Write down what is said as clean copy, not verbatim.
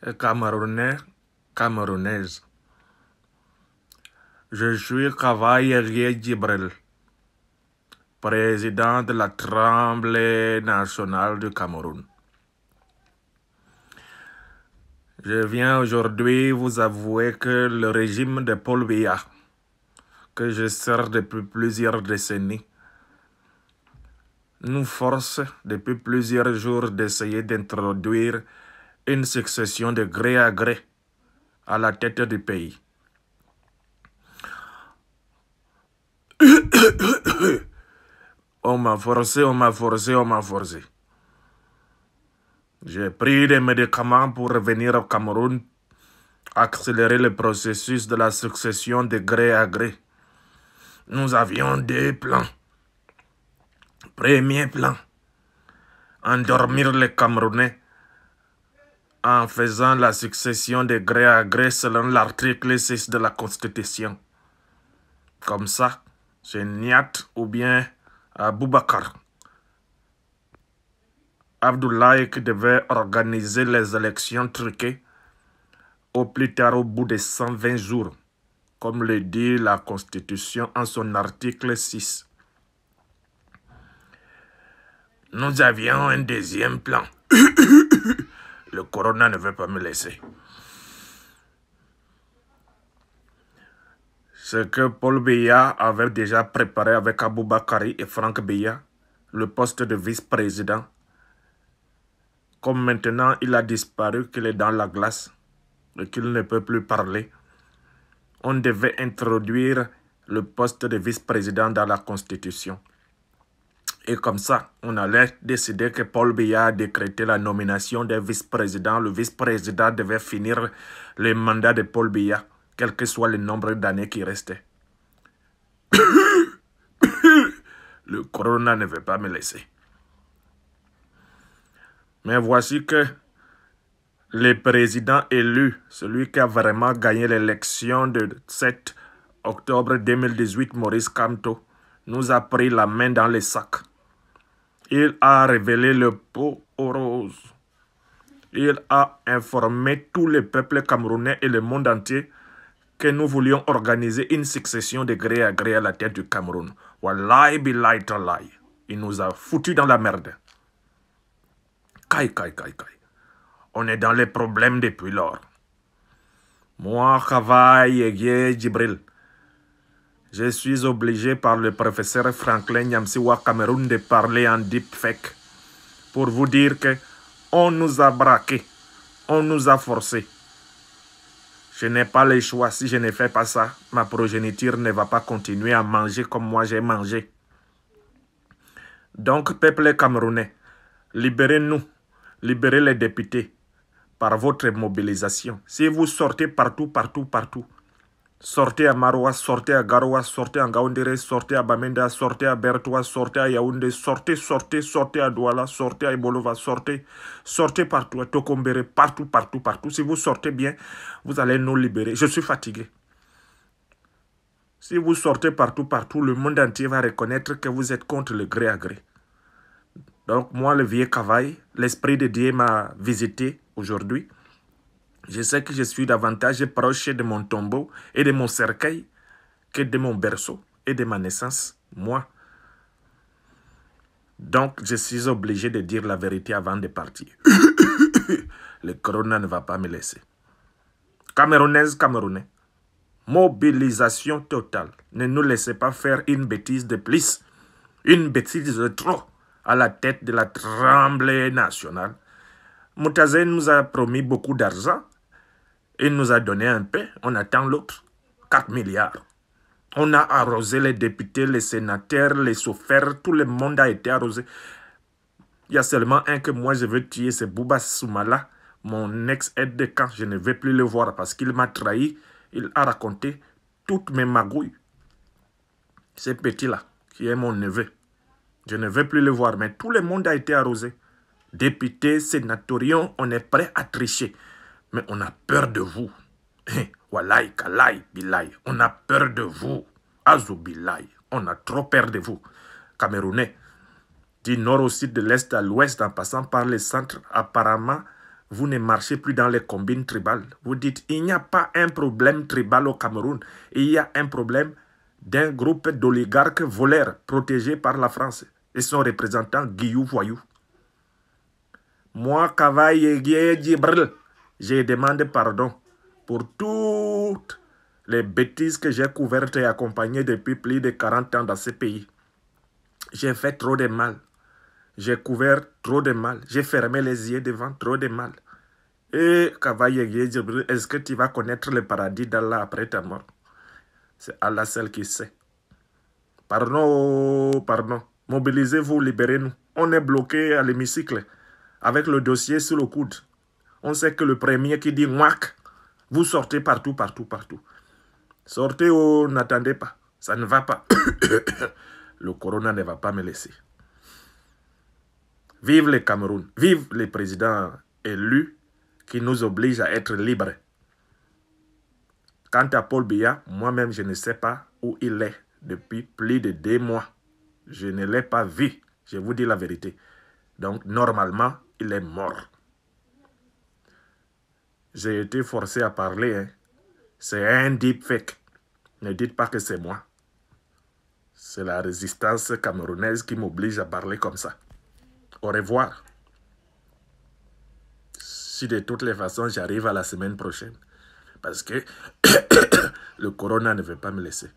Camerounais, Camerounaise. Je suis Cavalier Djibril, président de l'Assemblée nationale du Cameroun. Je viens aujourd'hui vous avouer que le régime de Paul Biya, que je sers depuis plusieurs décennies, nous force depuis plusieurs jours d'essayer d'introduire une succession de gré à gré à la tête du pays. On m'a forcé. J'ai pris des médicaments pour revenir au Cameroun, accélérer le processus de la succession de gré à gré. Nous avions deux plans. Premier plan, endormir les Camerounais en faisant la succession de gré à gré selon l'article 6 de la Constitution. Comme ça, c'est Niat ou bien Aboubakar Abdoulaye qui devait organiser les élections truquées au plus tard au bout de 120 jours, comme le dit la Constitution en son article 6. Nous avions un deuxième plan. Le corona ne veut pas me laisser. Ce que Paul Biya avait déjà préparé avec Aboubakari et Franck Biya, le poste de vice-président. Comme maintenant il a disparu, qu'il est dans la glace et qu'il ne peut plus parler, on devait introduire le poste de vice-président dans la Constitution. Et comme ça, on allait décider que Paul Biya a décrété la nomination des vice-présidents. Le vice-président devait finir le mandat de Paul Biya, quel que soit le nombre d'années qui restait. Le corona ne veut pas me laisser. Mais voici que le président élu, celui qui a vraiment gagné l'élection de 7 octobre 2018, Maurice Kamto, nous a pris la main dans les sacs. Il a révélé le pot aux roses. Il a informé tout le peuple camerounais et le monde entier que nous voulions organiser une succession de gré à gré à la tête du Cameroun. Wallahi billahi tallahi. Il nous a foutu dans la merde. Kai. On est dans les problèmes depuis lors. Moi, Cavalier Djibril, je suis obligé par le professeur Franklin Nyamsiwa Cameroun de parler en deepfake pour vous dire que on nous a braqués, on nous a forcés. Je n'ai pas le choix. Si je ne fais pas ça, ma progéniture ne va pas continuer à manger comme moi j'ai mangé. Donc, peuple camerounais, libérez-nous, libérez les députés par votre mobilisation. Si vous sortez partout, sortez à Maroua, sortez à Garoua, sortez à Ngaoundéré, sortez à Bamenda, sortez à Bertoua, sortez à Yaoundé, sortez à Douala, sortez à Ibolova, sortez partout, à Tokombéré, partout. Si vous sortez bien, vous allez nous libérer. Je suis fatigué. Si vous sortez partout, le monde entier va reconnaître que vous êtes contre le gré à gré. Donc moi, le vieux Cavaille, l'esprit de Dieu m'a visité aujourd'hui. Je sais que je suis davantage proche de mon tombeau et de mon cercueil que de mon berceau et de ma naissance, moi. Donc, je suis obligé de dire la vérité avant de partir. Le corona ne va pas me laisser. Camerounaise, Camerounais, mobilisation totale. Ne nous laissez pas faire une bêtise de plus, une bêtise de trop à la tête de l'Assemblée nationale. Moutazé nous a promis beaucoup d'argent. Il nous a donné un peu, on attend l'autre, 4 milliards. On a arrosé les députés, les sénateurs, les chauffeurs, tout le monde a été arrosé. Il y a seulement un que moi je veux tuer, c'est Bouba Soumala, mon ex-aide de camp. Je ne vais plus le voir parce qu'il m'a trahi. Il a raconté toutes mes magouilles. Ce petit-là, qui est mon neveu. Je ne vais plus le voir, mais tout le monde a été arrosé. Députés, sénatorions, on est prêt à tricher. Mais on a peur de vous. Wallahi, kalai, billahi. On a peur de vous. Azou billahi. On a trop peur de vous. Camerounais, du nord au sud, de l'est à l'ouest, en passant par les centres, apparemment, Vous ne marchez plus dans les combines tribales. Vous dites, il n'y a pas un problème tribal au Cameroun. Il y a un problème d'un groupe d'oligarques voleurs protégés par la France et son représentant Guillou Voyou. Moi, Kavaye Djibril, je demande pardon pour toutes les bêtises que j'ai couvertes et accompagnées depuis plus de 40 ans dans ce pays. J'ai fait trop de mal. J'ai couvert trop de mal. J'ai fermé les yeux devant trop de mal. Et Kavaye Djibril, est-ce que tu vas connaître le paradis d'Allah après ta mort? C'est Allah seul qui sait. Pardon, pardon. Mobilisez-vous, libérez-nous. On est bloqué à l'hémicycle avec le dossier sur le coude. On sait que le premier qui dit « mouac », vous sortez partout, partout, partout. Sortez ou n'attendez pas. Ça ne va pas. Le corona ne va pas me laisser. Vive le Cameroun. Vive les présidents élus qui nous obligent à être libres. Quant à Paul Biya, moi-même, je ne sais pas où il est depuis plus de 2 mois. Je ne l'ai pas vu. Je vous dis la vérité. Donc, normalement, il est mort. J'ai été forcé à parler. Hein. C'est un deepfake. Ne dites pas que c'est moi. C'est la résistance camerounaise qui m'oblige à parler comme ça. Au revoir. Si de toutes les façons, j'arrive à la semaine prochaine. Parce que le corona ne veut pas me laisser.